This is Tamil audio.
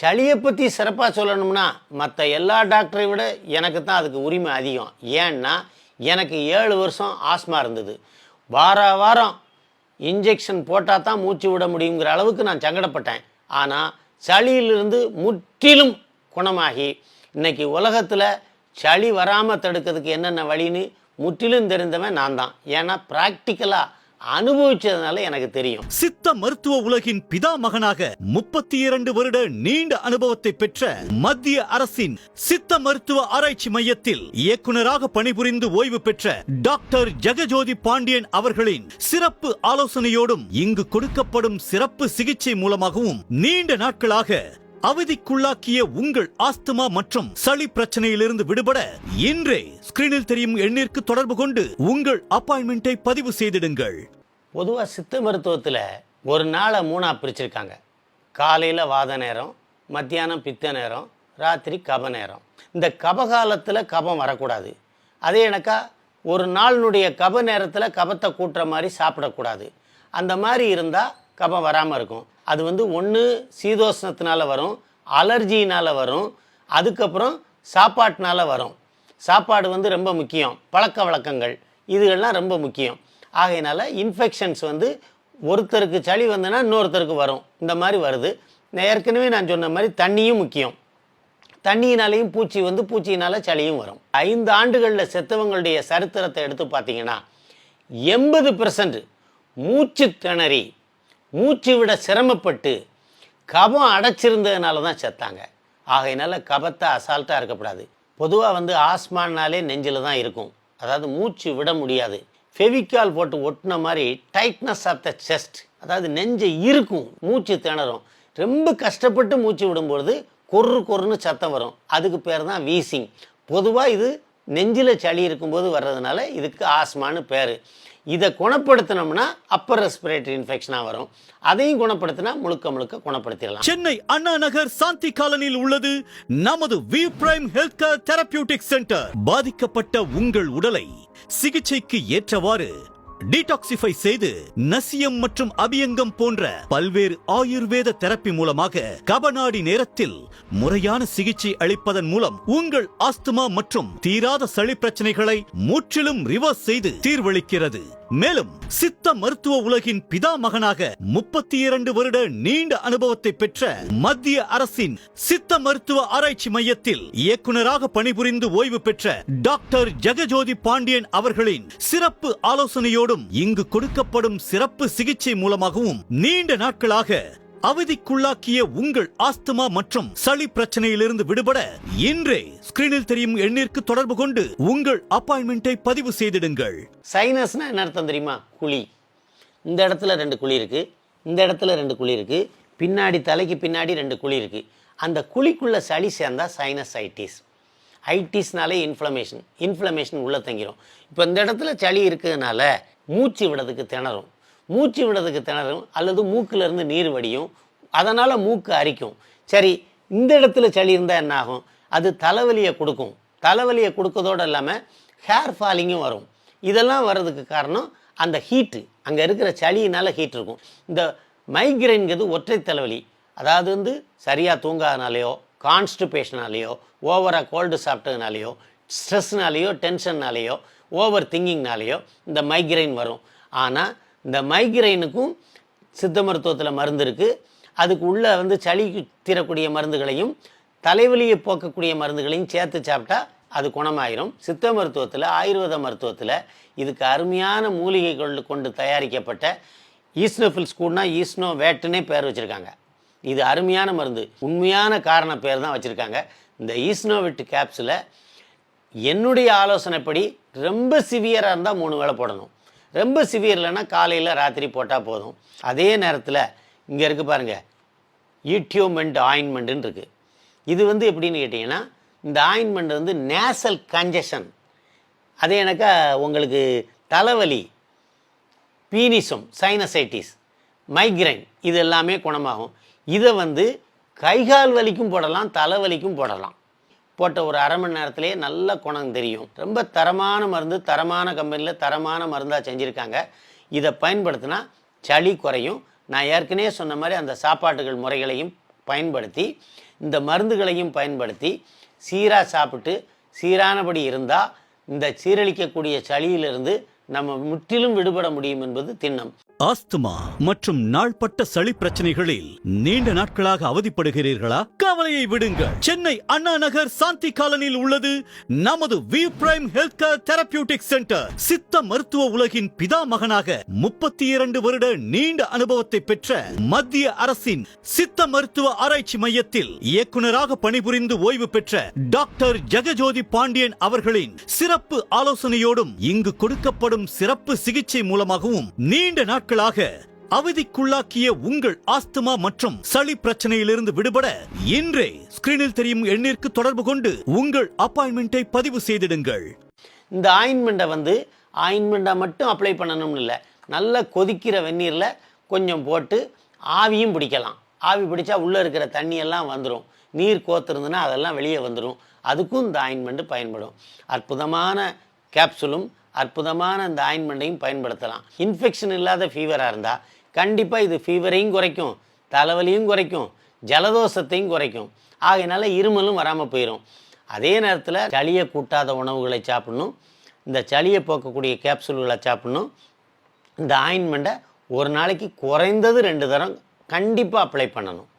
சளியை பற்றி சிறப்பாக சொல்லணும்னா மற்ற எல்லா டாக்டரை விட எனக்கு தான் அதுக்கு உரிமை அதிகம். ஏன்னா எனக்கு 7 வருஷம் ஆஸ்மா இருந்தது. வாரம் இன்ஜெக்ஷன் போட்டால் தான் மூச்சு விட முடியுங்கிற அளவுக்கு நான் சங்கடப்பட்டேன். ஆனால் சளியிலிருந்து முற்றிலும் குணமாகி இன்னைக்கு உலகத்தில் சளி வராமல் தடுக்கிறதுக்கு என்னென்ன வழின்னு முற்றிலும் தெரிந்தவன் நான் தான். ஏன்னா ப்ராக்டிக்கலாக அனுபவிச்சதுனால எனக்கு தெரியும். சித்த மருத்துவ உலகின் பிதாமகனாக 32 வருட நீண்ட அனுபவத்தை பெற்ற மத்திய அரசின் சித்த மருத்துவ ஆராய்ச்சி மையத்தில் இயக்குநராக பணிபுரிந்து ஓய்வு பெற்ற டாக்டர் ஜெகஜோதி பாண்டியன் அவர்களின் சிறப்பு ஆலோசனையோடும் இங்கு கொடுக்கப்படும் சிறப்பு சிகிச்சை மூலமாகவும் நீண்ட நாட்களாக அவதிக்குள்ளாக்கிய உங்கள் ஆஸ்துமா மற்றும் சளி பிரச்சனையிலிருந்து விடுபட இன்றே ஸ்கிரீனில் தெரியும் எண்ணிற்கு தொடர்பு கொண்டு உங்கள் அப்பாயின்மெண்டை பதிவு செய்திடுங்கள். பொதுவாக சித்த மருத்துவத்தில் ஒரு நாளை 3ஆக பிரிச்சிருக்காங்க. காலையில் வாத நேரம், மத்தியானம் பித்த நேரம், ராத்திரி கப நேரம். இந்த கபகாலத்தில் கபம் வரக்கூடாது. அதே எனக்கா ஒரு நாளினுடைய கப நேரத்தில் கபத்தை கூட்டுற மாதிரி சாப்பிடக்கூடாது. அந்த மாதிரி இருந்தால் கபம் வராமல் இருக்கும். அது ஒன்று சீதோஷ்ணத்தினால வரும், அலர்ஜினால் வரும், அதுக்கப்புறம் சாப்பாட்டினால வரும். சாப்பாடு ரொம்ப முக்கியம், பழக்க வழக்கங்கள் இதுகள்லாம் ரொம்ப முக்கியம். ஆகையினால இன்ஃபெக்ஷன்ஸ் ஒருத்தருக்கு சளி வந்ததுன்னா இன்னொருத்தருக்கு வரும். இந்த மாதிரி வருது. ஏற்கனவே நான் சொன்ன மாதிரி தண்ணியும் முக்கியம். தண்ணியினாலேயும் பூச்சியினால் சளியும் வரும். 5 ஆண்டுகளில் செத்தவங்களுடைய சரித்திரத்தை எடுத்து பார்த்தீங்கன்னா 80% மூச்சு திணறி மூச்சு விட சிரமப்பட்டு கபம் அடைச்சிருந்ததுனால தான் செத்தாங்க. ஆகையினால கபத்தை அசால்ட்டாக இருக்கக்கூடாது. பொதுவாக ஆஸ்மானாலே நெஞ்சில் தான் இருக்கும். அதாவது மூச்சு விட முடியாது. ஃபெவிக்கால் போட்டு ஒட்டின மாதிரி டைட்னஸ் ஆஃப் த செஸ்ட், அதாவது நெஞ்சை இருக்கும், மூச்சு திணறும். ரொம்ப கஷ்டப்பட்டு மூச்சு விடும்பொழுது கொர்ருன்னு சத்தம் வரும். அதுக்கு பேர் தான் வீசிங். பொதுவாக இது நெஞ்சில் சளி இருக்கும்போது வர்றதுனால இதுக்கு ஆஸ்மான்னு பேர். இதை குணப்படுத்தினோம்னா அப்பர் ரெஸ்பிரேட்டரி இன்ஃபெக்ஷனாக வரும். அதையும் குணப்படுத்தினா முழுக்க குணப்படுத்திடலாம். சென்னை அண்ணா நகர் சாந்தி காலனியில் உள்ளது நமது V prime health care therapeutic centre. பாதிக்கப்பட்ட உங்கள் உடலை சிகிச்சைக்கு ஏற்றவாறு டீடாக்சிஃபை செய்து நசியம் மற்றும் அபியங்கம் போன்ற பல்வேறு ஆயுர்வேத தெரப்பி மூலமாக கபநாடி நேரத்தில் முறையான சிகிச்சை அளிப்பதன் மூலம் உங்கள் ஆஸ்துமா மற்றும் தீராத சளி பிரச்சனைகளை முற்றிலும் ரிவர்ஸ் செய்து தீர்வளிக்கிறது. மேலும் சித்த மருத்துவ உலகின் பிதாமகனாக 32 வருட நீண்ட அனுபவத்தை பெற்ற மத்திய அரசின் சித்த மருத்துவ ஆராய்ச்சி மையத்தில் இயக்குநராக பணிபுரிந்து ஓய்வு பெற்ற டாக்டர் ஜெகஜோதி பாண்டியன் அவர்களின் சிறப்பு ஆலோசனையோடும் இங்கு கொடுக்கப்படும் சிறப்பு சிகிச்சை மூலமாகவும் நீண்ட நாட்களாக அவதிக்குள்ளாக்கிய உங்கள் ஆஸ்துமா மற்றும் சளி பிரச்சனையிலிருந்து விடுபட இன்றே ஸ்கிரீனில் தெரியும் எண்ணிற்கு தொடர்பு கொண்டு உங்கள் அப்பாயின்மெண்டை பதிவு செய்திடுங்கள். சைனஸ்னா என்ன அர்த்தம் தெரியுமா? குழி. இந்த இடத்துல 2 குழி இருக்கு, இந்த இடத்துல 2 குழி இருக்கு, பின்னாடி தலைக்கு பின்னாடி 2 குழி இருக்கு. அந்த குழிக்குள்ள சளி சேர்ந்தா சைனசைட்டிஸ். ஐட்டிஸ்னாலே இன்ஃப்ளமேஷன் உள்ள தங்கிரும். இப்போ இந்த இடத்துல சளி இருக்கிறதுனால மூச்சு விடுறதுக்கு திணறும் அல்லது மூக்கிலிருந்து நீர் வடியும். அதனால் மூக்கு அரிக்கும். சரி, இந்த இடத்துல சளி இருந்தால் என்ன ஆகும்? அது தலைவலியை கொடுக்கும். தலைவலியை கொடுக்கறதோடு இல்லாமல் ஹேர் ஃபாலிங்கும் வரும். இதெல்லாம் வர்றதுக்கு காரணம் அந்த ஹீட்டு, அங்கே இருக்கிற சளியினால் ஹீட் இருக்கும். இந்த மைக்ரைன்கிறது ஒற்றை தலைவலி. அதாவது சரியாக தூங்காதனாலேயோ, கான்ஸ்டிபேஷனாலேயோ, ஓவராக கோல்டு சாப்பிட்டதுனாலேயோ, ஸ்ட்ரெஸ்னாலேயோ, டென்ஷன்னாலேயோ, ஓவர் திங்கிங்னாலேயோ இந்த மைக்ரைன் வரும். ஆனால் இந்த மைக்ரைனுக்கும் சித்த மருத்துவத்தில் மருந்து இருக்குது. அதுக்கு உள்ள சளிக்கு தீரக்கூடிய மருந்துகளையும் தலைவலியை போக்கக்கூடிய மருந்துகளையும் சேர்த்து சாப்பிட்டா அது குணமாயிரும். சித்த மருத்துவத்தில், ஆயுர்வேத மருத்துவத்தில் இதுக்கு அருமையான மூலிகைகள் கொண்டு தயாரிக்கப்பட்ட ஈஸ்னோஃபில்ஸ் கூடனா ஈஸ்னோ வேட்டுன்னே பேர் வச்சுருக்காங்க. இது அருமையான மருந்து. உண்மையான காரண பேர் தான் வச்சுருக்காங்க. இந்த ஈஸ்னோவிட் கேப்ஸில் என்னுடைய ஆலோசனைப்படி ரொம்ப சிவியராக இருந்தால் 3 வேளை போடணும். ரொம்ப சிவியர் இல்லைன்னா காலையில் ராத்திரி போட்டால் போதும். அதே நேரத்தில் இங்கே இருக்குது பாருங்கள், ஈட்டியோமெண்ட் ஆயின்மெண்ட்டுன்னு இருக்குது. இது எப்படின்னு கேட்டிங்கன்னா, இந்த ஆயின்மெண்ட் நேசல் கன்ஜஷன், அதே எனக்கா உங்களுக்கு தலைவலி, பீனிசம், சைனசைட்டிஸ், மைக்ரைன் இது எல்லாமே குணமாகும். இதை கைகால் வலிக்கும் போடலாம், தலைவலிக்கும் போடலாம். போட்ட ஒரு அரை மணி நேரத்திலேயே நல்ல குணம் தெரியும். ரொம்ப தரமான மருந்து, தரமான கம்பெனியில் தரமான மருந்தாக செஞ்சுருக்காங்க. இதை பயன்படுத்தினா சளி குறையும். நான் ஏற்கனவே சொன்ன மாதிரி அந்த சாப்பாட்டுகள் முறைகளையும் பயன்படுத்தி இந்த மருந்துகளையும் பயன்படுத்தி சீராக சாப்பிட்டு சீரானபடி இருந்தால் இந்த சீரழிக்கக்கூடிய சளியிலிருந்து நம்ம முற்றிலும் விடுபட முடியும் என்பது திண்ணம். ஆஸ்துமா மற்றும் நாள்பட்ட சளி பிரச்சனைகளில் நீண்ட நாட்களாக அவதிப்படுகிறீர்களா? கவலையை விடுங்கள். சென்னை அண்ணா நகர் சாந்தி காலனியில் உள்ளது நமது V prime health care therapeutic centre. சித்த மருத்துவ உலகின் பிதாமகனாக 32 வருட நீண்ட அனுபவத்தை பெற்ற மத்திய அரசின் சித்த மருத்துவ ஆராய்ச்சி மையத்தில் இயக்குநராக பணிபுரிந்து ஓய்வு பெற்ற டாக்டர் ஜெகஜோதி பாண்டியன் அவர்களின் சிறப்பு ஆலோசனையோடும் இங்கு கொடுக்கப்படும் சிறப்பு சிகிச்சை மூலமாகவும் நீண்ட நாட்களாக அவதிக்குள்ளாக்கிய உங்கள் ஆஸ்துமா மற்றும் சளி பிரச்சனையிலிருந்து விடுபட இன்றே ஸ்கிரீனில் தெரியும் எண்ணிற்கு தொடர்பு கொண்டு உங்கள் அப்பாயின்மெண்டை பதிவு செய்திடுங்கள். இந்த ஆயின்மெண்ட்டை மட்டும் அப்ளை பண்ணணும்னு இல்லை, நல்லா கொதிக்கிற வெந்நீரில் கொஞ்சம் போட்டு ஆவியும் பிடிக்கலாம். ஆவி பிடிச்சா உள்ளே இருக்கிற தண்ணியெல்லாம் வந்துடும். நீர் கோத்திருந்துன்னா அதெல்லாம் வெளியே வந்துடும். அதுக்கும் இந்த ஆயின்மெண்ட்டு பயன்படும். அற்புதமான கேப்சூலும் அற்புதமான இந்த ஆயின்மெண்ட்டையும் பயன்படுத்தலாம். இன்ஃபெக்ஷன் இல்லாத ஃபீவராக இருந்தால் கண்டிப்பாக இது ஃபீவரையும் குறைக்கும், தலைவலியும் குறைக்கும், ஜலதோஷத்தையும் குறைக்கும். ஆகையினால இருமலும் வராமல் போயிடும். அதே நேரத்தில் சளியை கூட்டாத உணவுகளை சாப்பிடணும், இந்த சளியை போக்கக்கூடிய கேப்சூல்களை சாப்பிடணும். இந்த ஆயின்மெண்ட்டை ஒரு நாளைக்கு குறைந்தது 2 தரம் கண்டிப்பாக அப்ளை பண்ணணும்.